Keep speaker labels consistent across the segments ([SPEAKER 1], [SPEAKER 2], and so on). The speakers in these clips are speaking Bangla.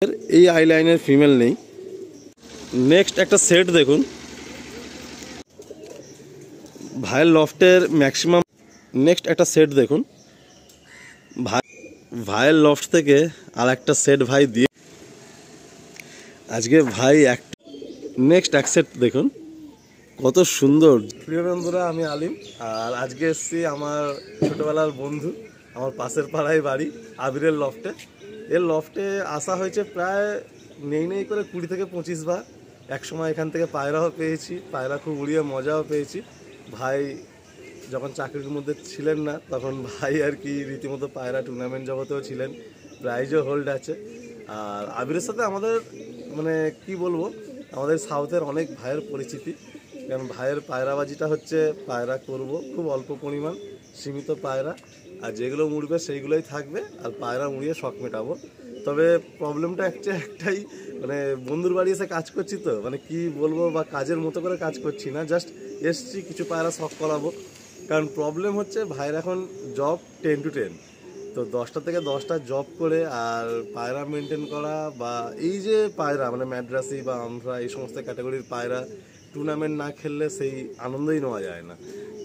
[SPEAKER 1] এই আইলাইনের ফিমেল নেই। নেক্সট একটা সেট দেখুন, ভাইয়ের লফটের ম্যাক্সিমাম। নেক্সট একটা সেট দেখুন, ভাইয়ের লফট থেকে আর একটা সেট ভাই দিয়ে আজকে ভাই নেক্সট এক সেট দেখুন কত সুন্দর। প্রিয় বন্ধুরা, আমি আলিম, আর আজকে এসেছি আমার ছোটবেলার বন্ধু, আমার পাশের পাড়ায় বাড়ি আবিরের লফটে। এর লফটে আসা হয়েছে প্রায় নেই করে 20 থেকে 25 বার। একসময় এখান থেকে পায়রাও পেয়েছি, পায়রা খুব উড়িয়ে মজাও পেয়েছি। ভাই যখন চাকরির মধ্যে ছিলেন না তখন ভাই আর কি রীতিমতো পায়রা টুর্নামেন্ট জগতেও ছিলেন, প্রাইজও হোল্ড আছে। আর আবিরের সাথে আমাদের মানে কি বলবো, আমাদের সাউথের অনেক ভাইয়ের পরিচিতি, কারণ ভাইয়ের পায়রাবাজিটা হচ্ছে পায়রা করব খুব অল্প পরিমাণ, সীমিত পায়রা, আর যেগুলো উড়বে সেইগুলোই থাকবে, আর পায়রা উড়িয়ে শখ মেটাবো। তবে প্রবলেমটা একটাই, মানে বন্ধুর বাড়ি এসে কাজ করছি তো, মানে কি বলবো, বা কাজের মতো করে কাজ করছি না, জাস্ট এসছি কিছু পায়রা শখ করাবো। কারণ প্রবলেম হচ্ছে ভাইয়ের এখন জব 10 to 10, তো 10টা থেকে 10টা জব করে আর পায়রা মেনটেন করা, বা এই যে পায়রা মানে ম্যাড্রাসি বা আমরা এই সমস্ত ক্যাটাগরির পায়রা টুর্নামেন্ট না খেললে সেই আনন্দই নেওয়া যায় না।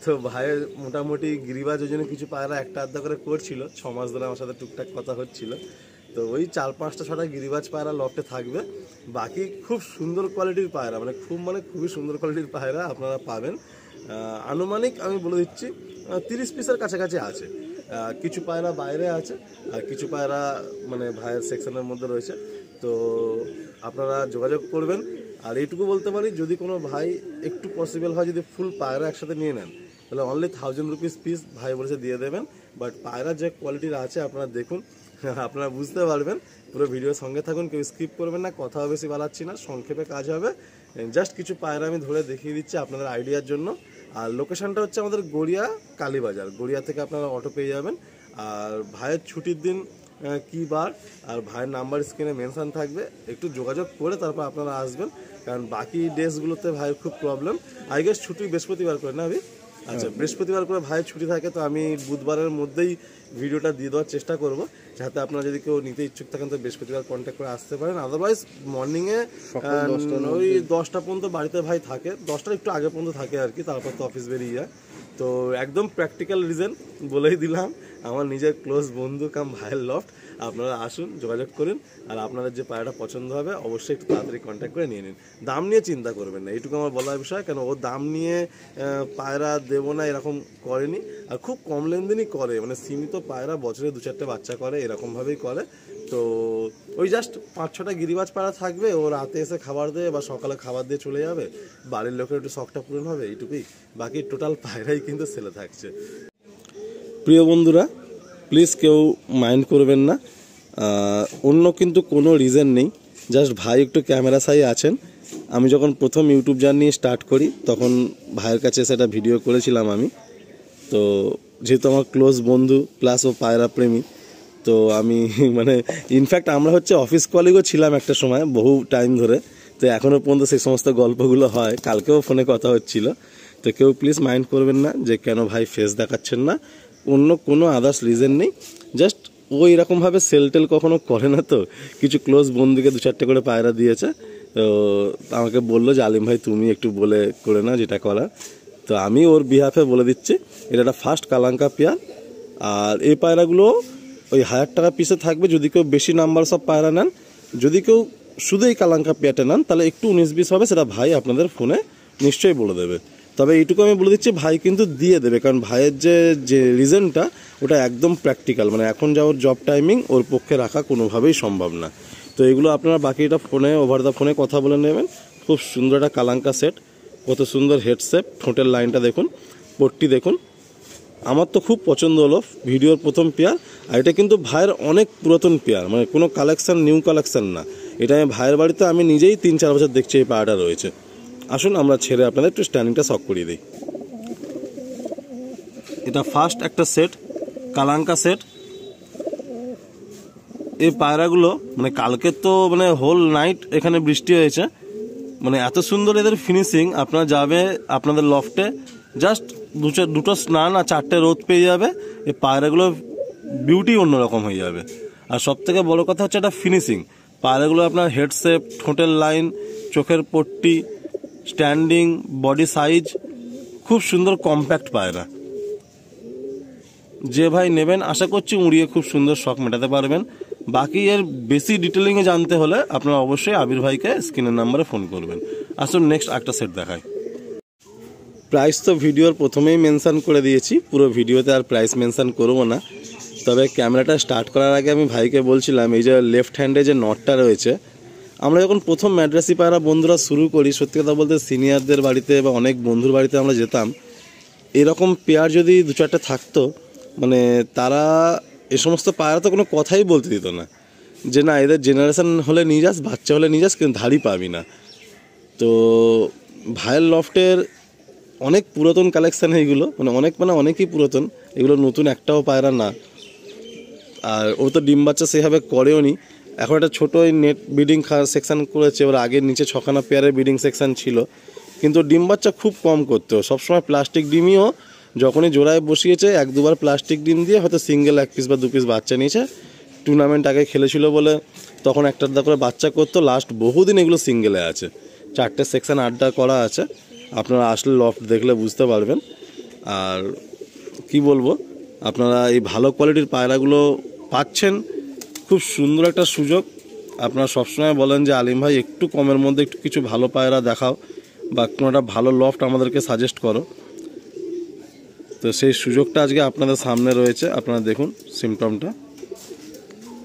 [SPEAKER 1] তো ভাইয়ের মোটামুটি গিরিবাজ ওই জন্য কিছু পায়রা একটা আধা করে করছিল, 6 মাস ধরে আমার সাথে টুকটাক কথা হচ্ছিল। তো ওই 4-5টা 6টা গিরিবাজ পায়রা লফটে থাকবে, বাকি খুব সুন্দর কোয়ালিটির পায়রা, মানে খুবই সুন্দর কোয়ালিটির পায়রা আপনারা পাবেন। আনুমানিক আমি বলে দিচ্ছি 30 পিসের কাছাকাছি আছে। কিছু পায়রা বাইরে আছে আর কিছু পায়রা মানে ভাইয়ের সেকশনের মধ্যে রয়েছে। তো আপনারা যোগাযোগ করবেন। আর এইটুকু বলতে পারি, যদি কোনো ভাই একটু পসিবল হয় যদি ফুল পায়রা একসাথে নিয়ে নেন, তাহলে অনলি 1000 রুপিস পিস ভাই বলেছে দিয়ে দেবেন। বাট পায়রা যে কোয়ালিটির আছে আপনারা দেখুন, আপনারা বুঝতে পারবেন। পুরো ভিডিওর সঙ্গে থাকুন, কেউ স্কিপ করবেন না, কথাও বেশি বাড়াচ্ছি না, সংক্ষেপে কাজ হবে। জাস্ট কিছু পায়রা আমি ধরে দেখিয়ে দিচ্ছি আপনাদের আইডিয়ার জন্য। আর লোকেশানটা হচ্ছে আমাদের গড়িয়া কালীবাজার, গড়িয়া থেকে আপনারা অটো পেয়ে যাবেন। আর ভাইয়ের ছুটির দিন কী বার আর ভাইয়ের নাম্বার স্ক্রিনে মেনশান থাকবে, একটু যোগাযোগ করে তারপর আপনারা আসবেন, কারণ বাকি ডেসগুলোতে ভাইয়ের খুব প্রবলেম। আই গেস ছুটি বৃহস্পতিবার করে না আমি, আচ্ছা বৃহস্পতিবার করে ভাইয়ের ছুটি থাকে, তো আমি বুধবারের মধ্যেই ভিডিওটা দিয়ে দেওয়ার চেষ্টা করব, যাতে আপনারা যদি কেউ নিতে ইচ্ছুক থাকেন তো বৃহস্পতিবার কন্ট্যাক্ট করে আসতে পারেন। আদারওয়াইজ মর্নিংয়ে ওই 10টা পর্যন্ত বাড়িতে ভাই থাকে, 10টার একটু আগে পর্যন্ত থাকে আর কি, তারপর তো অফিস বেরিয়ে যায়। তো একদম প্র্যাকটিক্যাল রিজন বলেই দিলাম, আমার নিজের ক্লোজ বন্ধু কাম ভাইয়ের লফট। আপনারা আসুন, যোগাযোগ করুন, আর আপনাদের যে পায়রাটা পছন্দ হবে অবশ্যই একটু তাড়াতাড়ি কন্ট্যাক্ট করে নিয়ে নিন। দাম নিয়ে চিন্তা করবেন না, এইটুকু আমার বলার বিষয়, কেন ও দাম নিয়ে পায়রা দেবো না এরকম করেনি, আর খুব কম লেনদেনই করে, মানে সীমিত পায়রা বছরে 2-4টে বাচ্চা করে, এরকমভাবেই করে। তো ওই জাস্ট 5-6টা গিরিবাজ পায়রা থাকবে, ও রাতে এসে খাবার দেবে বা সকালে খাবার দিয়ে চলে যাবে, বাড়ির লোকের একটু শখটা পূরণ হবে, এইটুকুই। বাকি টোটাল পায়রাই কিন্তু সেলে থাকছে। প্রিয় বন্ধুরা, প্লিজ কেউ মাইন্ড করবেন না, অন্য কিন্তু কোনো রিজন নেই, জাস্ট ভাই একটু ক্যামেরা সাই আছেন। আমি যখন প্রথম ইউটিউব জার্নি স্টার্ট করি তখন ভাইয়ের কাছে সেটা ভিডিও করেছিলাম আমি। তো যেহেতু আমার ক্লোজ বন্ধু প্লাস ও পায়রা প্রেমী, তো আমি মানে ইনফ্যাক্ট আমরা হচ্ছে অফিস কলিগও ছিলাম একটা সময়, বহু টাইম ধরে। তো এখনও পর্যন্ত সেই সমস্ত গল্পগুলো হয়, কালকেও ফোনে কথা হচ্ছিল। তো কেউ প্লিজ মাইন্ড করবেন না যে কেন ভাই ফেস দেখাচ্ছেন না, অন্য কোনো আদার্স রিজন নেই, জাস্ট ও এরকমভাবে সেল টেল কখনো করে না। তো কিছু ক্লোজ বন্ধুকে 2-4টে করে পায়রা দিয়েছে, তো আমাকে বললো যে আলিম ভাই তুমি একটু বলে করে না যেটা করার। তো আমি ওর বিহাফে বলে দিচ্ছি, এটা একটা ফার্স্ট কালাঙ্কা পেয়ার। আর এই পায়রাগুলো ওই 1000 টাকা পিসে থাকবে যদি কেউ বেশি নাম্বার সব পায়রা নেন। যদি কেউ শুধু এই কালাঙ্কা পেয়ারটা নেন তাহলে একটু 19-20 হবে, সেটা ভাই আপনাদের ফোনে নিশ্চয়ই বলে দেবে। তবে এইটুকু আমি বলে দিচ্ছি, ভাই কিন্তু দিয়ে দেবে, কারণ ভাইয়ের যে রিজনটা ওটা একদম প্র্যাকটিক্যাল, মানে এখন যা ওর জব টাইমিং ওর পক্ষে রাখা কোনোভাবেই সম্ভব না। তো এগুলো আপনারা বাকিটা ফোনে ওভার দ্য ফোনে কথা বলে নেবেন। খুব সুন্দর একটা কালাঙ্কা সেট, কত সুন্দর হেডসেপ, ঠোঁটের লাইনটা দেখুন, পট্টি দেখুন, আমার তো খুব পছন্দ হলো ভিডিওর প্রথম পেয়ার। আর এটা কিন্তু ভাইয়ের অনেক পুরাতন পেয়ার, মানে কোনো কালেকশান নিউ কালেকশান না, এটা আমি ভাইয়ের বাড়িতে আমি নিজেই 3-4 বছর দেখছি এই পায়রাটা রয়েছে। আসুন আমরা ছেড়ে আপনাদের একটু স্ট্যান্ডিংটা শক করিয়ে দিই। এটা ফার্স্ট একটা সেট কালাঙ্কা সেট। এই পায়রাগুলো মানে কালকে তো মানে হোল নাইট এখানে বৃষ্টি হয়েছে, মানে এত সুন্দর এদের ফিনিশিং। আপনারা যাবে আপনাদের লফটে, জাস্ট দুটো স্নান আর 4টে রোদ পেয়ে যাবে, এই পায়রাগুলো বিউটি অন্যরকম হয়ে যাবে। আর সব থেকে বড় কথা হচ্ছে এটা ফিনিশিং, পায়রাগুলো আপনার হেড শেপ, ঠোঁটের লাইন, চোখের পট্টি, স্ট্যান্ডিং, বডি সাইজ খুব সুন্দর কম্প্যাক্ট পায়রা। যে ভাই নেবেন আশা করছি উড়িয়ে খুব সুন্দর শখ মেটাতে পারবেন। বাকি এর বেশি ডিটেলিংয়ে জানতে হলে আপনারা অবশ্যই আবির ভাইকে স্ক্রিনের নাম্বারে ফোন করবেন। আসুন নেক্সট একটা সেট দেখায়। প্রাইস তো ভিডিওর প্রথমেই মেনশান করে দিয়েছি, পুরো ভিডিওতে আর প্রাইস মেনশান করবো না। তবে ক্যামেরাটা স্টার্ট করার আগে আমি ভাইকে বলছিলাম, এই যে লেফট হ্যান্ডে যে নটটা রয়েছে, আমরা যখন প্রথম ম্যাড্রাসি পায়রা বন্ধুরা শুরু করি, সত্যি কথা বলতে সিনিয়রদের বাড়িতে বা অনেক বন্ধুর বাড়িতে আমরা যেতাম, এরকম পেয়ার যদি দু চারটে থাকতো, মানে তারা এ সমস্ত পায়রা তো কোনো কথাই বলতে দিত না যে না এদের জেনারেশন হলে নিয়ে যাস, বাচ্চা হলে নিয়ে যাস, কিন্তু ধাড়ি পাবি না। তো ভাইয়ের লফটের অনেক পুরাতন কালেকশান এইগুলো, মানে অনেকই পুরাতন, এগুলো নতুন একটাও পায়রা না। আর ও তো ডিম বাচ্চা সেভাবে করেও নি, এখন একটা ছোটো ওই নেট ব্রিডিং সেকশান করেছে। ওর আগের নিচে 6খানা পেয়ারের ব্রিডিং সেকশান ছিল, কিন্তু ডিম বাচ্চা খুব কম করতো, সবসময় প্লাস্টিক ডিমইও যখনই জোড়ায় বসিয়েছে 1-2বার প্লাস্টিক ডিম দিয়ে হয়তো সিঙ্গেল 1 পিস বা 2 পিস বাচ্চা নিয়েছে। টুর্নামেন্ট আগে খেলেছিল বলে তখন একটা করে বাচ্চা করতো, লাস্ট বহুদিন এগুলো সিঙ্গেলে আছে। 4টে সেকশান আড্ডা করা আছে, আপনারা আসলে লফট দেখলে বুঝতে পারবেন। আর কি বলবো, আপনারা এই ভালো কোয়ালিটির পায়রাগুলো পাচ্ছেন, খুব সুন্দর একটা সুযোগ। আপনারা সবসময় বলেন যে আলিম ভাই একটু কমের মধ্যে একটু কিছু ভালো পায়রা দেখাও বা কোনো একটা ভালো লফট আমাদেরকে সাজেস্ট করো। তো সেই সুযোগটা আজকে আপনাদের সামনে রয়েছে। আপনারা দেখুন সিমটমটা,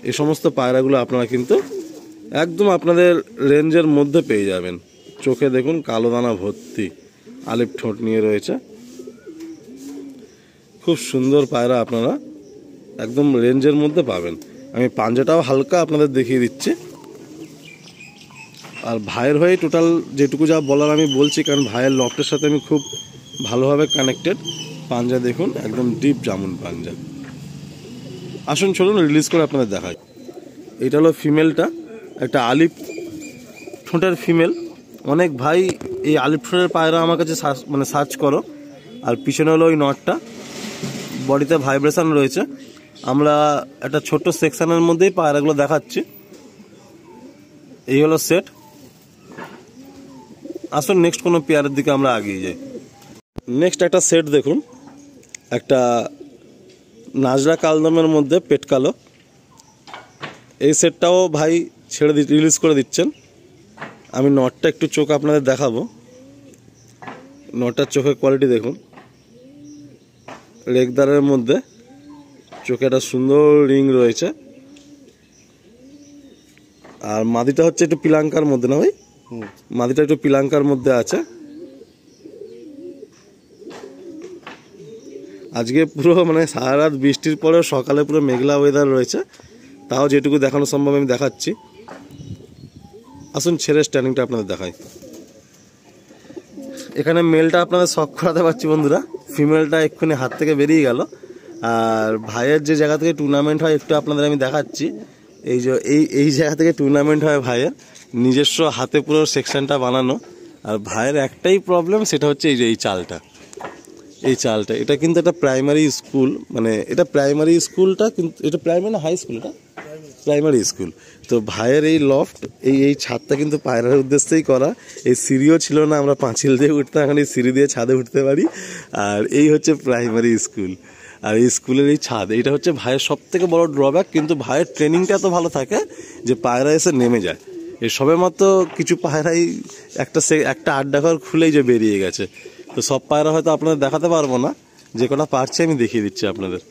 [SPEAKER 1] এই সমস্ত পায়রাগুলো আপনারা কিন্তু একদম আপনাদের রেঞ্জের মধ্যে পেয়ে যাবেন। চোখে দেখুন কালো দানা ভর্তি, আলিপ ঠোঁট নিয়ে রয়েছে, খুব সুন্দর পায়রা আপনারা একদম রেঞ্জের মধ্যে পাবেন। আমি পাঞ্জাটাও হালকা আপনাদের দেখিয়ে দিচ্ছি। আর ভাইয়ের হয়ে টোটাল যেটুকু যা বলার আমি বলছি, কারণ ভাইয়ের লফটের সাথে আমি খুব ভালোভাবে কানেক্টেড। পাঞ্জা দেখুন একদম ডিপ জামুন পাঞ্জা। আসুন চলুন রিলিজ করে আপনাদের দেখাই। এটা হলো ফিমেলটা, একটা আলিপ ঠোঁটের ফিমেল। অনেক ভাই এই আলিপ ঠোঁটের পায়রা আমার কাছে সার্চ করো। আর পিছনে হলো ওই নটটা, বডিতে ভাইব্রেশন রয়েছে। আমরা একটা ছোট্ট সেকশনের মধ্যেই পায়রাগুলো দেখাচ্ছি। এই হলো সেট। আসুন নেক্সট কোনো পেয়ারের দিকে আমরা এগিয়ে যাই। নেক্সট একটা সেট দেখুন, একটা নাজরা কালদমের মধ্যে পেট কালো। এই সেটটাও ভাই রিলিজ করে দিচ্ছেন। আমি নটটা একটু চোখ আপনাদের দেখাবো। নটটার চোখের কোয়ালিটি দেখুন, রেগদারের মধ্যে চোখে একটা সুন্দর রিং রয়েছে। আর মাদিটা হচ্ছে একটু পিলাঙ্কার মধ্যে, না ভাই? মাদিটা একটু পিলাঙ্কার মধ্যে আছে। আজকে পুরো মানে সারা রাত বৃষ্টির পরেও সকালে পুরো মেঘলা ওয়েদার রয়েছে, তাও যেটুকু দেখানো সম্ভব আমি দেখাচ্ছি। আসুন ছেড়ে স্ট্যান্ডিংটা আপনাদের দেখাই। এখানে মেলটা আপনাদের শখ করাতে পারছি বন্ধুরা, ফিমেলটা এক্ষুনি হাত থেকে বেরিয়ে গেল। আর ভাইয়ের যে জায়গা থেকে টুর্নামেন্ট হয় একটু আপনাদের আমি দেখাচ্ছি। এই যে এই জায়গা থেকে টুর্নামেন্ট হয় ভাইয়ের, নিজস্ব হাতে পুরো সেকশনটা বানানো। আর ভাইয়ের একটাই প্রবলেম, সেটা হচ্ছে এই যে এই চালটা, এটা কিন্তু একটা প্রাইমারি স্কুল, মানে এটা প্রাইমারি স্কুলটা, কিন্তু এটা প্রাইমারি না হাই স্কুল, এটা প্রাইমারি স্কুল। তো ভাইয়ের এই লফট এই ছাদটা কিন্তু পায়রার উদ্দেশ্যেই করা। এই সিঁড়িও ছিল না, আমরা পাঁচিল দিয়ে উঠতাম, এখন এই সিঁড়ি দিয়ে ছাদে উঠতে পারি। আর এই হচ্ছে প্রাইমারি স্কুল, আর এই স্কুলের এই ছাদ, এইটা হচ্ছে ভাইয়ের সব থেকে বড় ড্রব্যাক। কিন্তু ভাইয়ের ট্রেনিংটা এত ভালো থাকে যে পায়রা এসে নেমে যায়। এই সবে মাত্র কিছু পায়রাই একটা আড্ডা ঘর খুলেই যে বেরিয়ে গেছে। তো সব পায়রা হয়তো আপনাদের দেখাতে পারবো না, যে কটা পারছি আমি দেখিয়ে দিচ্ছি আপনাদের।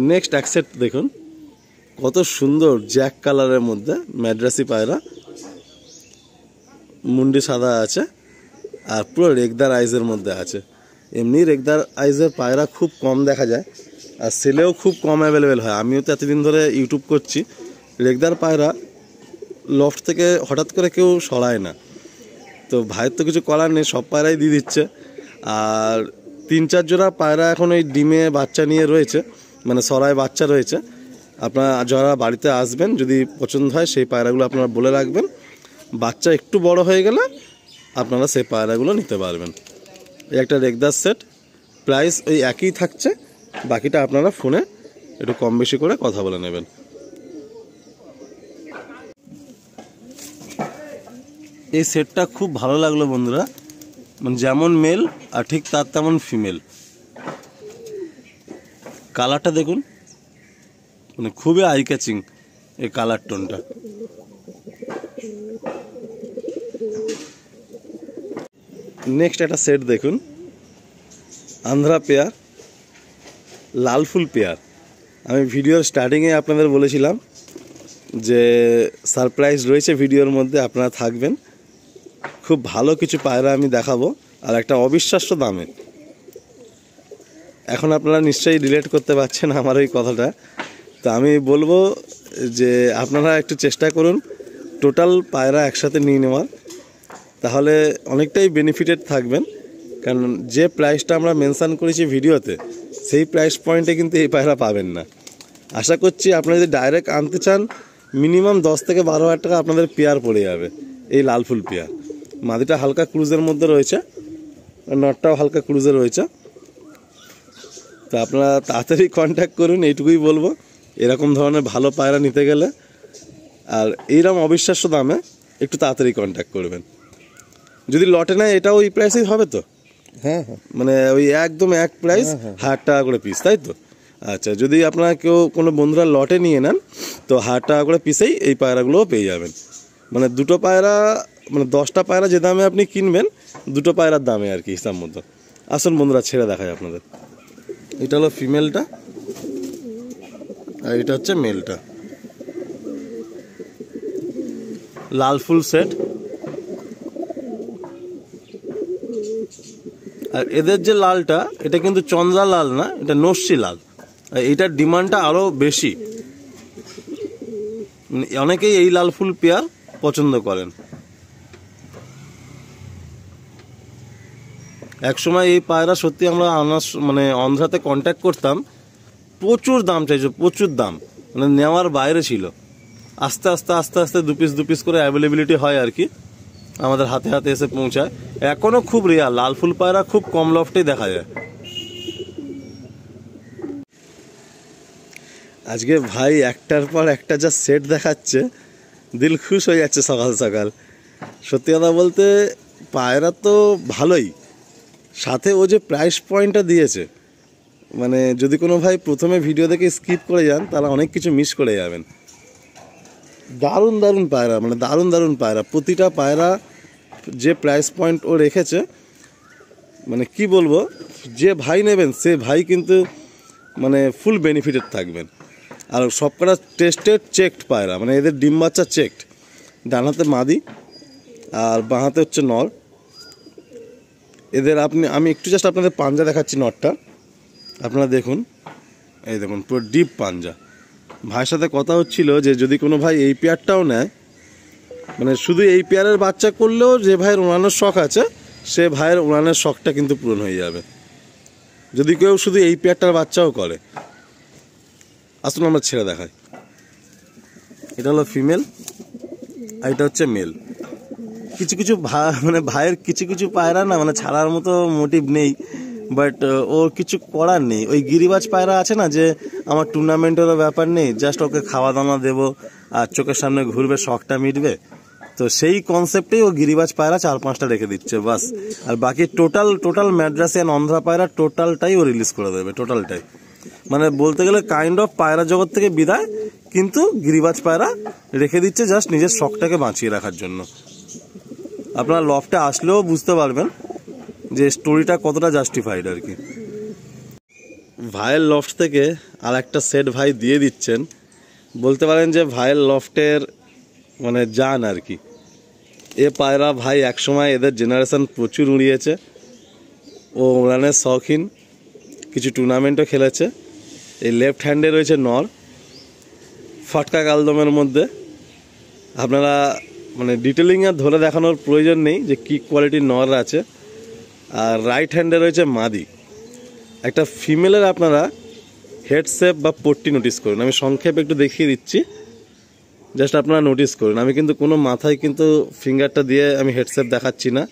[SPEAKER 1] নেক্সট এক সেট দেখুন, কত সুন্দর জ্যাক কালারের মধ্যে ম্যাড্রাসি পায়রা, মুন্ডি সাদা আছে আর পুরো রেগদার আইজের মধ্যে আছে। এমনি রেগদার আইজের পায়রা খুব কম দেখা যায়, আর সেলেও খুব কম অ্যাভেলেবেল হয়। আমিও তো এতদিন ধরে ইউটিউব করছি, রেগদার পায়রা লফট থেকে হঠাৎ করে কেউ সরায় না। তো ভাইয়ের তো কিছু করার নেই, সব পায়রাই দিয়ে দিচ্ছে। আর 3-4 জোড়া পায়রা এখন ওই ডিমে বাচ্চা নিয়ে রয়েছে, মানে সরায় বাচ্চা রয়েছে। আপনারা যারা বাড়িতে আসবেন, যদি পছন্দ হয় সেই পায়রাগুলো আপনারা বলে রাখবেন। বাচ্চা একটু বড় হয়ে গেলে আপনারা সেই পায়রাগুলো নিতে পারবেন। এই একটা রেগদার সেট, প্রাইস ওই একই থাকছে, বাকিটা আপনারা ফোনে একটু কম বেশি করে কথা বলে নেবেন। এই সেটটা খুব ভালো লাগলো বন্ধুরা, মানে যেমন মেল আর ঠিক তার তেমন ফিমেল। কালারটা দেখুন, মানে খুবই আই ক্যাচিং এই কালার টোনটা। নেক্সট একটা সেট দেখুন, আন্ধ্রা পেয়ার, লাল ফুল পেয়ার। আমি ভিডিওর স্টার্টিংয়ে আপনাদের বলেছিলাম যে সারপ্রাইজ রয়েছে ভিডিওর মধ্যে, আপনারা থাকবেন। খুব ভালো কিছু পায়রা আমি দেখাবো, আর একটা অবিশ্বাস্য দামে। এখন আপনারা নিশ্চয়ই রিলেট করতে পারছেন আমার এই কথাটা। তো আমি বলবো যে আপনারা একটু চেষ্টা করুন টোটাল পায়রা একসাথে নিয়ে নেওয়ার, তাহলে অনেকটাই বেনিফিটেড থাকবেন। কারণ যে প্রাইসটা আমরা মেনশান করেছি ভিডিওতে, সেই প্রাইস পয়েন্টে কিন্তু এই পায়রা পাবেন না। আশা করছি আপনারা যদি ডাইরেক্ট আনতে চান, মিনিমাম 10 থেকে 12,000 টাকা আপনাদের পেয়ার পড়ে যাবে এই লাল ফুল পেয়ার। মাদিটা হালকা ক্রুজের মধ্যে রয়েছে, নটটাও হালকা ক্রুজে রয়েছে। তো আপনারা তাড়াতাড়ি কন্ট্যাক্ট করুন, এইটুকুই বলবো। এরকম ধরনের ভালো পায়রা নিতে গেলে আর এইরকম অবিশ্বাস্য দামে একটু তাড়াতাড়ি কন্ট্যাক্ট করবেন। যদি লটে নেয় এটাও ওই প্রাইসেই হবে তো?
[SPEAKER 2] হ্যাঁ হ্যাঁ,
[SPEAKER 1] মানে ওই একদম এক প্রাইস, 1,000 টাকা করে পিস, তাই তো? আচ্ছা, যদি আপনারা কেউ কোনো বন্ধুরা লটে নিয়ে নেন তো 1,000 টাকা করে পিসেই এই পায়রাগুলোও পেয়ে যাবেন। মানে দুটো পায়রা, মানে 10টা পায়রা যে দামে আপনি কিনবেন, দুটো পায়রার দামে আর কি, হিসাব মতো। আসুন বন্ধুরা, ছেড়ে দেখায় আপনাদের। এটা হলো ফিমেলটা আর এটা হচ্ছে মেলটা। লাল ফুল সেট। আর এদের যে লালটা, এটা কিন্তু চন্দ্রা লাল না, এটা নস্যি লাল। আর এটার ডিমান্ডটা আরও বেশি, অনেকেই এই লাল ফুল পেয়ার পছন্দ করেন। একসময় এই পায়রা সত্যি আমরা মানে অন্ধ্রাতে কন্ট্যাক্ট করতাম, প্রচুর দাম চাইছে, প্রচুর দাম, মানে নেওয়ার বাইরে ছিল। আস্তে আস্তে আস্তে আস্তে দু পিস করে অ্যাভেলেবিলিটি হয় আর কি, আমাদের হাতে হাতে এসে পৌঁছায়। এখনও খুব রেয়ার লাল ফুল পায়রা, খুব কম লফটেই দেখা যায়। আজকে ভাই একটার পর একটা যা সেট দেখাচ্ছে, দিল খুশ হয়ে যাচ্ছে সকাল সকাল। সত্যি কথা বলতে পায়রা তো ভালোই, সাথে ও যে প্রাইস পয়েন্টটা দিয়েছে, মানে যদি কোনো ভাই প্রথমে ভিডিও দেখে স্কিপ করে যান তাহলে অনেক কিছু মিস করে যাবেন। দারুণ দারুণ পায়রা, মানে দারুণ দারুণ পায়রা। প্রতিটা পায়রা যে প্রাইস পয়েন্ট ও রেখেছে, মানে কি বলবো, যে ভাই নেবেন সে ভাই কিন্তু মানে ফুল বেনিফিটেড থাকবেন। আর সবকটা টেস্টেড চেকড পায়রা, মানে এদের ডিম বাচ্চা চেকড। ডান হাতে মাদি আর বাঁ হাতে হচ্ছে নর। এদের আমি একটু জাস্ট আপনাদের পাঞ্জা দেখাচ্ছি নটটা, আপনারা দেখুন। এই দেখুন পুরো ডিপ পাঞ্জা। ভাইয়ের সাথে কথা হচ্ছিল যে যদি কোনো ভাই এই পেয়ারটাও নেয়, মানে শুধু এই পেয়ারের বাচ্চা করলেও যে ভাইয়ের উড়ানোর শখ আছে, সে ভাইয়ের উড়ানোর শখটা কিন্তু পূরণ হয়ে যাবে যদি কেউ শুধু এই পেয়ারটার বাচ্চাও করে। আসুন আমরা ছেড়ে দেখাই। এটা হলো ফিমেল আর এটা হচ্ছে মেল। কিছু কিছু মানে ভাইয়ের কিছু কিছু পায়রা না, মানে ছাড়ার মতো মোটিভ নেই, বাট ওর কিছু করার নেই। ওই গিরিবাজ পায়রা আছে না, যে আমার টুর্নামেন্টেরও ব্যাপার নেই, জাস্ট ওকে খাওয়া দাওয়া দেবো আর চোখের সামনে ঘুরবে, শখটা মিটবে। তো সেই কনসেপ্টেই ও গিরিবাজ পায়রা 4-5টা রেখে দিচ্ছে বাস। আর বাকি টোটাল ম্যাড্রাসিয়ান অন্ধ্রা পায়রা টোটালটাই ও রিলিজ করে দেবে, টোটালটাই। মানে বলতে গেলে কাইন্ড অফ পায়রা জগৎ থেকে বিদায়, কিন্তু গিরিবাজ পায়রা রেখে দিচ্ছে জাস্ট নিজের শখটাকে বাঁচিয়ে রাখার জন্য। আপনারা লফটে আসলেও বুঝতে পারবেন যে স্টোরিটা কতটা জাস্টিফাইড আর কি। ভাইয়ের লফট থেকে আর একটা সেট ভাই দিয়ে দিচ্ছেন, বলতে পারেন যে ভাইয়ের লফটের মানে জান আর কি। এ পায়রা ভাই একসময় এদের জেনারেশন প্রচুর উড়িয়েছে, ও উড়ানের শখিন, কিছু টুর্নামেন্টও খেলেছে। এই লেফট হ্যান্ডে রয়েছে নর, ফটকা কালদমের মধ্যে। আপনারা মানে ডিটেলিং আর ধরে দেখানোর প্রয়োজন নেই যে কী কোয়ালিটির নর আছে। আর রাইট হ্যান্ডে রয়েছে মাদি। একটা ফিমেলের আপনারা হেড শেপ বা পট্টি নোটিস করুন, আমি সংক্ষেপে একটু দেখিয়ে দিচ্ছি, জাস্ট আপনারা নোটিস করুন। আমি কিন্তু কোনো মাথায় কিন্তু ফিঙ্গারটা দিয়ে আমি হেড শেপ দেখাচ্ছি না।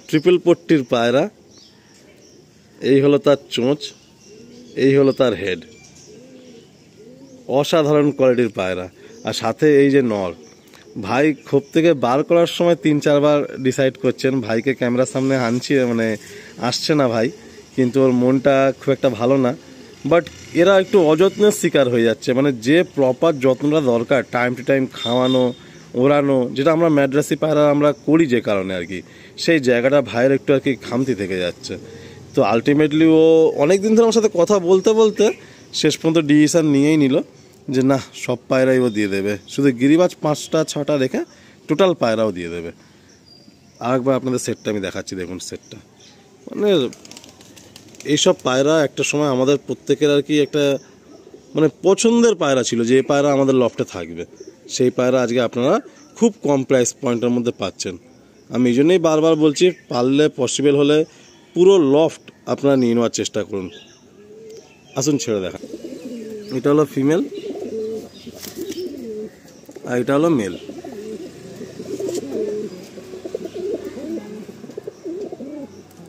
[SPEAKER 1] ট্রিপল পট্টির পায়রা, এই হলো তার চোঁচ, এই হলো তার হেড। অসাধারণ কোয়ালিটির পায়রা। আর সাথে এই যে নর, ভাই খোপ থেকে বার করার সময় 3-4 বার ডিসাইড করছেন। ভাইকে ক্যামেরার সামনে আনছি, মানে আসছে না ভাই, কিন্তু ওর মনটা খুব একটা ভালো না। বাট এরা একটু অযত্নের শিকার হয়ে যাচ্ছে, মানে যে প্রপার যত্নটা দরকার, টাইম টু টাইম খাওয়ানো, ওড়ানো, যেটা আমরা ম্যাড্রাসি পায়রা আমরা করি যে কারণে আর কি, সেই জায়গাটা ভাইয়ের একটু আর কি খামতি থেকে যাচ্ছে। তো আলটিমেটলি ও অনেক দিন ধরে আমার সাথে কথা বলতে বলতে শেষ পর্যন্ত ডিসিশন নিয়েই নিল যে না, সব পায়রাই ও দিয়ে দেবে, শুধু গিরিবাজ 5-6টা রেখে টোটাল পায়রাও দিয়ে দেবে। আরেকবার আপনাদের সেটটা আমি দেখাচ্ছি, দেখুন সেটটা। মানে এইসব পায়রা একটা সময় আমাদের প্রত্যেকের আর কি একটা মানে পছন্দের পায়রা ছিল, যে পায়রা আমাদের লফটে থাকবে। সেই পায়রা আজকে আপনারা খুব কম প্রাইস পয়েন্টের মধ্যে পাচ্ছেন। আমি এই জন্যই বারবার বলছি, পারলে পসিবল হলে পুরো লফট আপনারা নিয়ে নেওয়ার চেষ্টা করুন। আসুন ছেড়ে দেখা। এটা হলো ফিমেল আর এটা হলো মেল।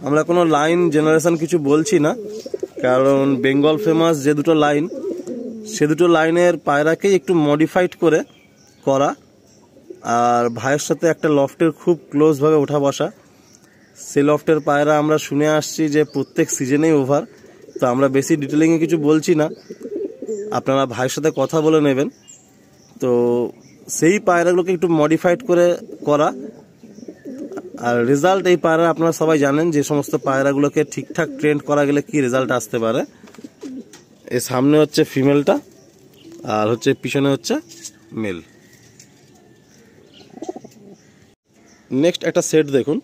[SPEAKER 1] আমরা কোনো লাইন জেনারেশন কিছু বলছি না, কারণ বেঙ্গল ফেমাস যে দুটো লাইন, সে দুটো লাইনের পায়রাকেই একটু মডিফাইড করে করা। আর ভাইয়ের সাথে একটা লফটের খুব ক্লোজভাবে ওঠা বসা। সেই লফটের পায়রা আমরা শুনে আসছি যে প্রত্যেক সিজনেই ওভার। তো আমরা বেশি ডিটেলিংয়ে কিছু বলছি না, আপনারা ভাইয়ের সাথে কথা বলে নেবেন। তো সেই পায়রাগুলোকে একটু মডিফাইড করে করা। আর রেজাল্ট এই পায়রা আপনারা সবাই জানেন, যে সমস্ত পায়রাগুলোকে ঠিকঠাক ট্রেন্ড করা গেলে কি রেজাল্ট আসতে পারে। এর সামনে হচ্ছে ফিমেলটা আর হচ্ছে পিছনে হচ্ছে মেল। নেক্সট একটা সেট দেখুন,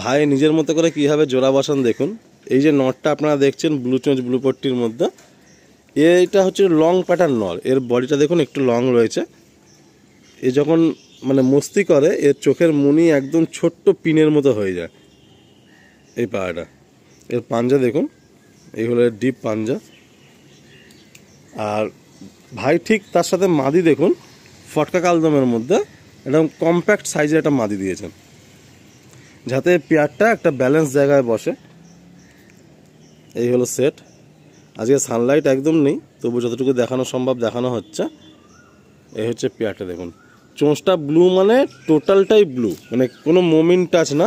[SPEAKER 1] ভাই নিজের মতো করে কীভাবে জোড়া বসান দেখুন। এই যে নটটা আপনারা দেখছেন ব্লু চোঁচ ব্লু পট্টির মধ্যে, এইটা হচ্ছে লং প্যাটার্ন নর। এর বডিটা দেখুন একটু লং রয়েছে। এ যখন মানে মস্তি করে, এর চোখের মুনি একদম ছোট্ট পিনের মতো হয়ে যায় এই পায়রাটা। এর পাঞ্জা দেখুন, এই হলো ডিপ পাঞ্জা। আর ভাই ঠিক তার সাথে মাদি দেখুন, ফটকা কালদমের মধ্যে একদম কম্প্যাক্ট সাইজের একটা মাদি দিয়েছেন, যাতে পেয়ারটা একটা ব্যালেন্স জায়গায় বসে। এই হলো সেট। আজকে সানলাইট একদম নেই, তবু যতটুকু দেখানো সম্ভব দেখানো হচ্ছে। এই হচ্ছে পেয়ারটা দেখুন, চোঁচটা ব্লু, মানে টোটালটাই ব্লু, মানে কোনো মোমেন্ট টাচ না,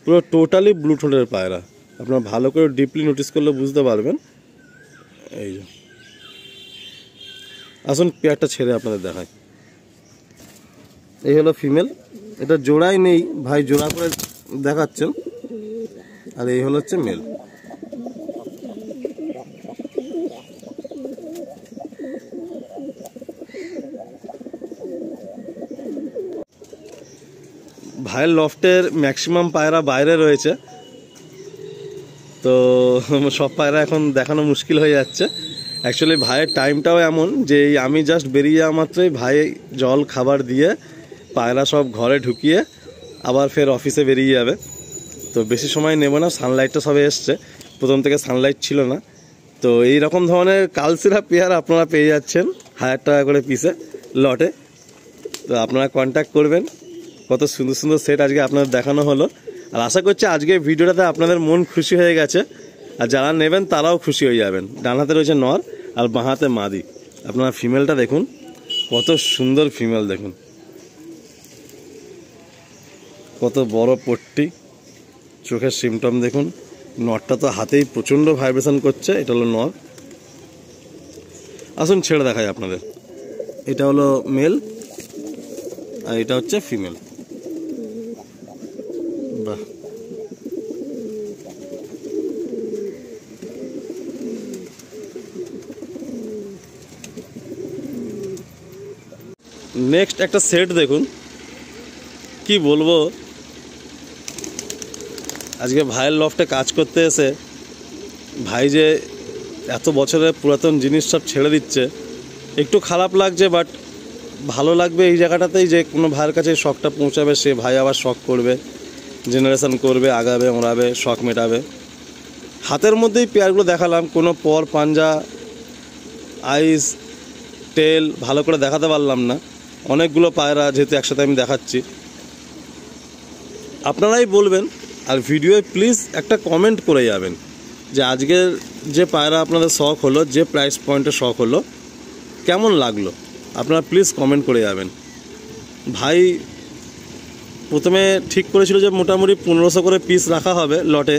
[SPEAKER 1] পুরো টোটালি ব্লু ঠোঁটের পায়রা। আপনারা ভালো করে ডিপলি নোটিস করলে বুঝতে পারবেন। এই যে আসুন পেয়ারটা ছেড়ে আপনাদের দেখায়। এই হলো ফিমেল, এটা জোড়াই নেই, ভাই জোড়া করে দেখাচ্ছেন। আর এই হলো হচ্ছে মেল। ভাইয়ের লফটের ম্যাক্সিমাম পায়রা বাইরে রয়েছে, তো সব পায়রা এখন দেখানো মুশকিল হয়ে যাচ্ছে। অ্যাকচুয়ালি ভাইয়ের টাইমটাও এমন যে আমি জাস্ট বেরিয়ে যাওয়া মাত্রই ভাই জল খাবার দিয়ে পায়রা সব ঘরে ঢুকিয়ে আবার ফের অফিসে বেরিয়ে যাবে। তো বেশি সময় নেব না, সানলাইটটা সবে এসছে, প্রথম থেকে সানলাইট ছিল না। তো এই রকম ধরনের কালসিরা পেয়ার আপনারা পেয়ে যাচ্ছেন 1000 টাকা করে পিসে লটে। তো আপনারা কন্ট্যাক্ট করবেন। কত সুন্দর সুন্দর সেট আজকে আপনাদের দেখানো হলো। আর আশা করছি আজকে ভিডিওটাতে আপনাদের মন খুশি হয়ে গেছে, আর যারা নেবেন তারাও খুশি হয়ে যাবেন। ডান হাতে রয়েছে নর আর বাঁ হাতে মাদি। আপনারা ফিমেলটা দেখুন, কত সুন্দর ফিমেল দেখুন, কত বড় পট্টি, চোখের সিমটম দেখুন। নরটা তো হাতেই প্রচণ্ড ভাইব্রেশন করছে। এটা হলো নর। আসুন ছেড়ে দেখাই আপনাদের। এটা হলো মেল আর এটা হচ্ছে ফিমেল। বাহ, নেক্সট একটা সেট দেখুন, কি বলবো। আজকে ভাইয়ের লফটে কাজ করতে এসে ভাই যে এত বছরের পুরাতন জিনিস সব ছেড়ে দিচ্ছে, একটু খারাপ লাগছে, বাট ভালো লাগবে এই জায়গাটাতেই যে কোনো ভাইয়ের কাছে শখটা পৌঁছাবে, সে ভাই আবার শখ করবে, জেনারেশন করবে, আগাবে, ওড়াবে, শখ মেটাবে। হাতের মধ্যেই পেয়ারগুলো দেখালাম, কোনো পর পাঞ্জা আইস টেল ভালো করে দেখাতে পারলাম না। অনেকগুলো পায়রা যেহেতু একসাথে আমি দেখাচ্ছি, আপনারাই বলবেন। আর ভিডিওয়ে প্লিজ একটা কমেন্ট করে যাবেন যে আজকের যে পায়রা আপনাদের শখ হলো, যে প্রাইস পয়েন্টে শখ হলো, কেমন লাগলো, আপনারা প্লিজ কমেন্ট করে যাবেন। ভাই প্রথমে ঠিক করেছিল যে মোটামুটি 1500 করে পিস রাখা হবে লটে।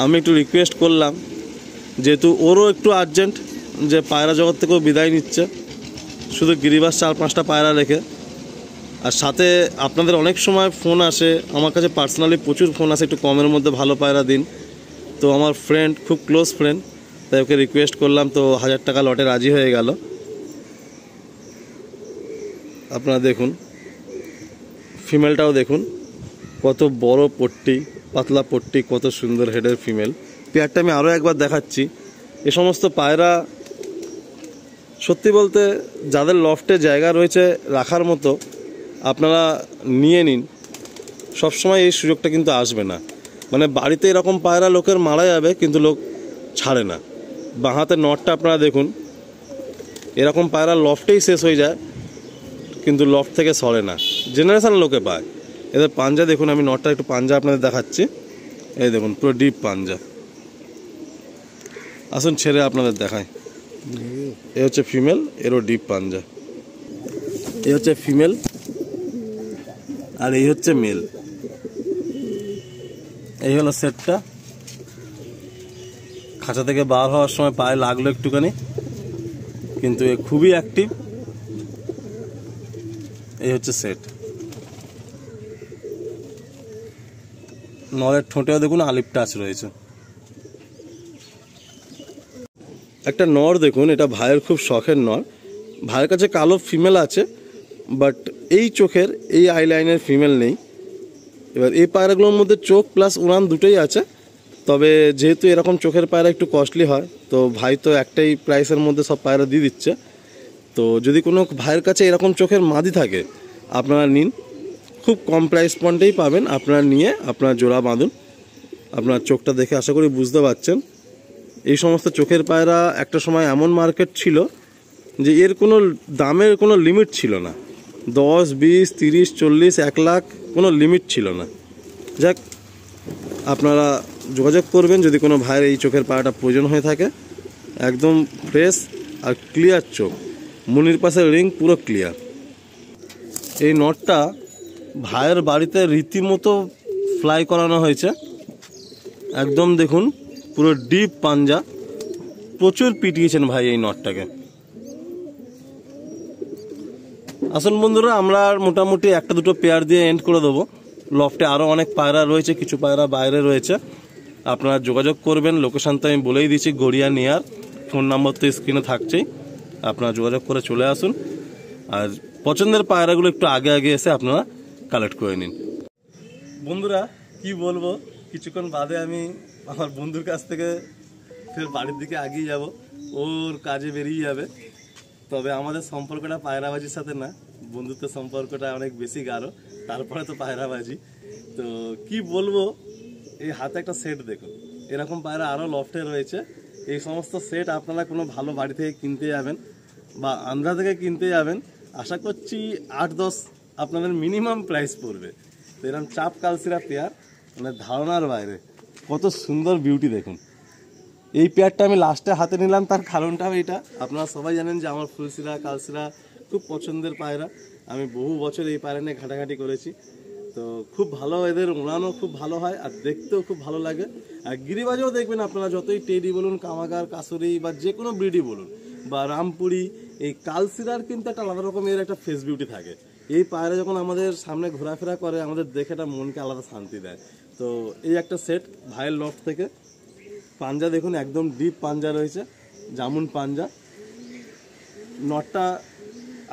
[SPEAKER 1] আমি একটু রিকোয়েস্ট করলাম, যেহেতু ওরও একটু আর্জেন্ট, যে পায়রা জগৎ থেকেও বিদায় নিচ্ছে, শুধু গিরিবাস 4-5টা পায়রা রেখে। আর সাথে আপনাদের অনেক সময় ফোন আসে, আমার কাছে পার্সোনালি প্রচুর ফোন আসে, একটু কমের মধ্যে ভালো পায়রা দিন। তো আমার ফ্রেন্ড, খুব ক্লোজ ফ্রেন্ড, তাই ওকে রিকোয়েস্ট করলাম, তো 1000 টাকা লটে রাজি হয়ে গেল। আপনারা দেখুন, ফিমেলটাও দেখুন, কত বড় পট্টি, পাতলা পট্টি, কত সুন্দর হেডের ফিমেল। পেয়ারটা আমি আরও একবার দেখাচ্ছি। এ সমস্ত পায়রা সত্যি বলতে যাদের লফটে জায়গা রয়েছে রাখার মতো, আপনারা নিয়ে নিন। সবসময় এই সুযোগটা কিন্তু আসবে না। মানে বাড়িতে এরকম পায়রা লোকের মারা যাবে, কিন্তু লোক ছাড়ে না। বাঁ হাতের নটটা আপনারা দেখুন, এরকম পায়রা লফটেই শেষ হয়ে যায়, কিন্তু লফট থেকে সরে না, জেনারেশন লোকে পায়। এদের পাঞ্জা দেখুন, আমি নটটা একটু পাঞ্জা আপনাদের দেখাচ্ছি। এই দেখুন, পুরো ডিপ পাঞ্জা। আসুন ছেড়ে আপনাদের দেখায়। এ হচ্ছে ফিমেল, এরও ডিপ পাঞ্জা। এই হচ্ছে ফিমেল, আর এই হচ্ছে মেল। এই হলো সেটটা। খাঁচা থেকে বার হওয়ার সময় পায়ে লাগলো একটুখানি, কিন্তু এ খুবই অ্যাক্টিভ। এই হচ্ছে সেট। নরের ঠোঁটেও দেখুন আলিপ টাচ রয়েছে। একটা নর দেখুন, এটা ভাইয়ের খুব শখের নর। ভাইয়ের কাছে কালো ফিমেল আছে, বাট এই চোখের, এই আইলাইনের ফিমেল নেই। এবার এই পায়রাগুলোর মধ্যে চোখ প্লাস উড়ান দুটোই আছে, তবে যেহেতু এরকম চোখের পায়রা একটু কস্টলি হয়, তো ভাই তো একটাই প্রাইসের মধ্যে সব পায়রা দিয়ে দিচ্ছে। তো যদি কোনো ভাইয়ের কাছে এরকম চোখের মাদি থাকে, আপনারা নিন, খুব কম প্রাইস পয়েন্টেই পাবেন। আপনারা নিয়ে আপনার জোড়া বাঁধুন। আপনার চোখটা দেখে আশা করি বুঝতে পারছেন। এই সমস্ত চোখের পায়রা একটা সময় এমন মার্কেট ছিল যে এর কোনো দামের কোনো লিমিট ছিল না। 10, 20, 30, 40, 1 লাখ কোনো লিমিট ছিল না। যাক, আপনারা যোগাযোগ করবেন যদি কোনো ভাইয়ের এই চোখের পায়রাটা প্রয়োজন হয়ে থাকে। একদম ফ্রেশ আর ক্লিয়ার চোখ, মনির পাশের রিং পুরো ক্লিয়ার। এই নটটা ভাইয়ের বাড়িতে রীতিমতো ফ্লাই করানো হয়েছে। একদম দেখুন, পুরো ডিপ পাঞ্জা, প্রচুর পিটিয়েছেন ভাই এই নটটাকে। আসুন বন্ধুরা, আমরা মোটামুটি একটা দুটো পেয়ার দিয়ে এন্ড করে দেবো। লফটে আরও অনেক পায়রা রয়েছে, কিছু পায়রা বাইরে রয়েছে। আপনারা যোগাযোগ করবেন। লোকেশান তো আমি বলেই দিচ্ছি, গড়িয়া নিয়ার। ফোন নাম্বার তো স্ক্রিনে থাকছেই, আপনারা যোগাযোগ করে চলে আসুন। আর পছন্দের পায়রাগুলো একটু আগে আগে এসে আপনারা কালেক্ট করে নিন। বন্ধুরা কি বলবো, কিছুক্ষণ বাদে আমি আমার বন্ধুর কাছ থেকে ফের বাড়ির দিকে এগিয়ে যাব, ওর কাজে বেরিয়ে যাবে। তবে আমাদের সম্পর্কটা পায়রাবাজির সাথে না, বন্ধুত্বের সম্পর্কটা অনেক বেশি গাঢ়, তারপরে তো পায়রাবাজি। তো কি বলবো, এই হাতে একটা সেট দেখুন, এরকম পায়রা আরও লফটে রয়েছে। এই সমস্ত সেট আপনারা কোনো ভালো বাড়ি থেকে কিনতে যাবেন বা আন্ধ্রা থেকে কিনতে যাবেন, আশা করছি 8-10 আপনাদের মিনিমাম প্রাইস পড়বে। তো এরকম চাপ কালসিরা পেয়ার, মানে ধারণার বাইরে। কত সুন্দর বিউটি দেখুন। এই পেয়ারটা আমি লাস্টে হাতে নিলাম, তার কারণটাও এটা। আপনারা সবাই জানেন যে আমার ফুলসিরা কালসিরা খুব পছন্দের পায়রা। আমি বহু বছর এই পায়রা নিয়ে ঘাটাঘাটি করেছি। তো খুব ভালো, এদের উড়ানো খুব ভালো হয় আর দেখতেও খুব ভালো লাগে। আর গিরিবাজেও দেখবেন আপনারা, যতই টেডি বলুন, কামাগার, কাসুরি বা যে কোনো ব্রিডই বলুন বা রামপুরি, এই কালসিরার কিন্তু একটা আলাদা রকমের একটা ফেস বিউটি থাকে। এই পায়রা যখন আমাদের সামনে ঘোরাফেরা করে, আমাদের দেখে একটা মনকে আলাদা শান্তি দেয়। তো এই একটা সেট ভাইয়ের লফট থেকে। পাঞ্জা দেখুন, একদম ডিপ পাঞ্জা রয়েছে, জামুন পাঞ্জা। নটটা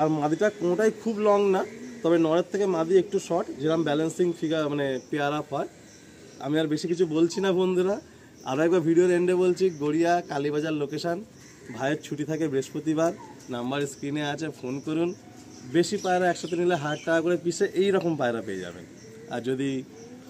[SPEAKER 1] আর মাদিটা কোনোটাই খুব লং না, তবে নরের থেকে মাদি একটু শর্ট, যেরকম ব্যালেন্সিং ফিগার মানে পেয়ার আপ হয়। আমি আর বেশি কিছু বলছি না বন্ধুরা, আরও একবার ভিডিওর এন্ডে বলছি, গড়িয়া কালীবাজার লোকেশান। ভাইয়ের ছুটি থাকে বৃহস্পতিবার, নাম্বার স্ক্রিনে আছে, ফোন করুন। বেশি পায়রা একসাথে নিলে 1000 টাকা করে পিসে এই রকম পায়রা পেয়ে যাবেন। আর যদি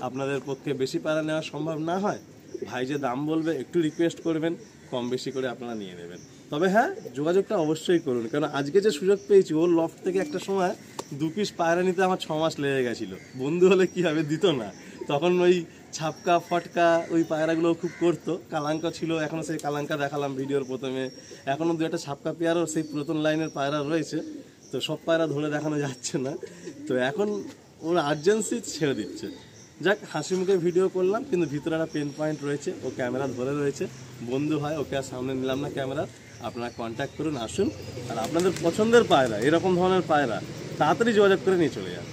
[SPEAKER 1] আপনাদের পক্ষে বেশি পায়রা নেওয়া সম্ভব না হয়, ভাই যে দাম বলবে একটু রিকোয়েস্ট করবেন, কম বেশি করে আপনারা নিয়ে নেবেন। তবে হ্যাঁ, যোগাযোগটা অবশ্যই করুন, কারণ আজকে যে সুযোগ পেয়েছি, ওর লফট থেকে একটা সময় 2 পিস পায়রা নিতে আমার 6 মাস লেগে গেছিলো। বন্ধু হলে কী হবে, দিত না। তখন ওই ছাপকা ফটকা ওই পায়রাগুলো খুব করতো। কালাঙ্কা ছিল, এখনও সেই কালাঙ্কা দেখালাম ভিডিওর প্রথমে। এখনও 2-একটা ছাপকা পেয়ারও সেই পুরাতন লাইনের পায়রা রয়েছে। তো সব পায়রা ধরে দেখানো যাচ্ছে না, তো এখন ওর আর্জেন্সি ছেড়ে দিচ্ছে। যাক, হাসি মুখে ভিডিও করলাম, কিন্তু ভিতরে একটা পেন পয়েন্ট রয়েছে, ও ক্যামেরা ধরে রয়েছে, বন্ধু হয়, ওকে আর সামনে নিলাম না ক্যামেরা। আপনারা কন্ট্যাক্ট করুন, আসুন, আর আপনাদের পছন্দের পায়রা, এরকম ধরনের পায়রা তাড়াতাড়ি যোগাযোগ করে নিয়ে চলে যান।